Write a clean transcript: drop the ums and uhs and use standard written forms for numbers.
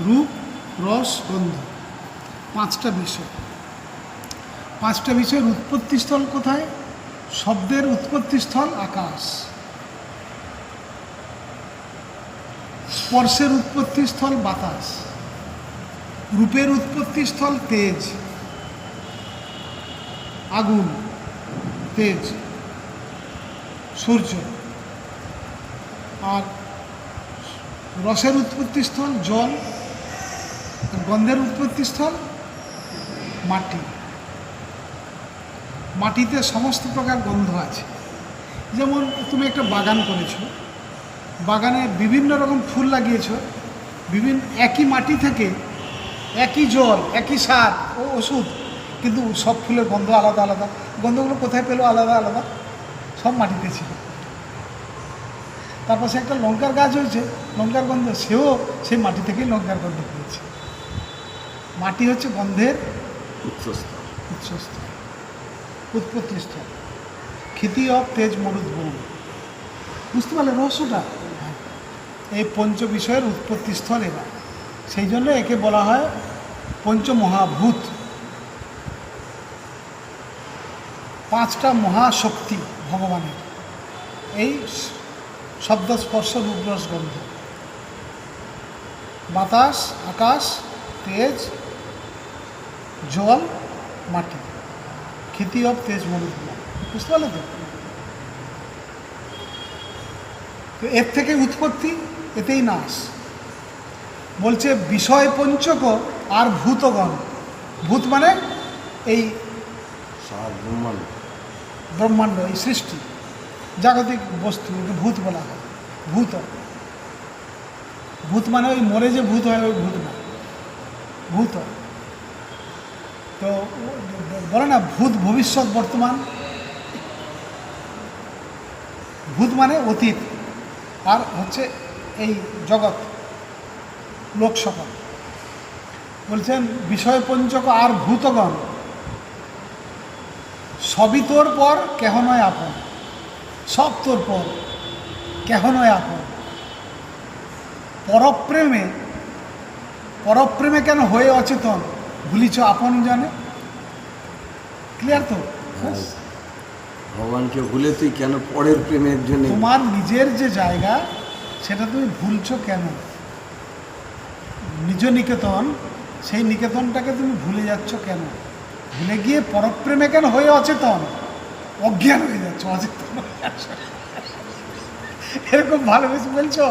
রূপ, রস, গন্ধ, পাঁচটা বিষয়। পাঁচটা বিষয়ের উৎপত্তিস্থল কোথায়? শব্দের উৎপত্তিস্থল আকাশ, স্পর্শের উৎপত্তিস্থল বাতাস, রূপের উৎপত্তিস্থল তেজ, আগুন, তেজ, সূর্য, আর রসের উৎপত্তিস্থল জল, আর গন্ধের উৎপত্তিস্থল মাটি। মাটিতে সমস্ত প্রকার গন্ধ আছে। যেমন তুমি একটা বাগান করেছো, বাগানে বিভিন্ন রকম ফুল লাগিয়েছো, একই মাটি থেকে একই জল, একই সার ও ওষুধ, কিন্তু সব ফুলের গন্ধ আলাদা আলাদা। গন্ধগুলো কোথায় পেলো? আলাদা আলাদা, সব মাটিতে ছিল। তারপর সে একটা লঙ্কার গাছ হয়েছে, লঙ্কার গন্ধ, সেও সেই মাটি থেকেই লঙ্কার গন্ধ পেয়েছে। মাটি হচ্ছে গন্ধের উৎসস্থল, উৎপত্তিস্থল। ক্ষিতি অফ তেজ মরুদ বন। বুঝতে পারলে রহস্যটা? এই পঞ্চ বিষয়ের উৎপত্তিস্থল এরা। সেই জন্য একে বলা হয় পঞ্চমহাভূত, পাঁচটা মহাশক্তি ভগবানের। এই শব্দ, স্পর্শ, রূপ, রস, গন্ধ। বাতাস, আকাশ, তেজ, জল, মাটি। ক্ষিতি অফ তেজ মরুদ বন। বুঝতে পারলে তো? এর থেকে উৎপত্তি, এতেই নাশ। বলছে বিষয় পঞ্চক আর ভূতগণ। ভূত মানে এই ব্রহ্মাণ্ড, এই সৃষ্টি, জাগতিক বস্তু, ভূত বলা হয়। ভূত, ভূত মানে ওই মরে যে ভূত হয় ওই ভূত না, ভূত। তো বলে না ভূত, ভবিষ্যৎ, বর্তমান। ভূত মানে অতীত, আর হচ্ছে এই জগৎ, লোক সকল। বলছেন বিষয় পঞ্চক আর ভূতগণ সবই তোর পর, কেহ নয় আপন। সব তোর পর, কেহ নয় আপন। পরপ্রেমে, পরপ্রেমে কেন হয়ে অচেতন ভুলিছ আপন জানে। ক্লিয়ার তো? ভগবানকে ভুলে তুই কেন পরের প্রেমের জন্য? তোমার নিজের যে জায়গা সেটা তুমি ভুলছো কেন? নিজ নিকেতন, সেই নিকেতনটাকে তুমি ভুলে যাচ্ছ কেন? ভুলে গিয়ে পরপ্রেমে কেন হয়ে অচেতন, অজ্ঞান হয়ে যাচ্ছ, অচেতন হয়ে যাচ্ছ। এরকম ভালোবেসে বলছো।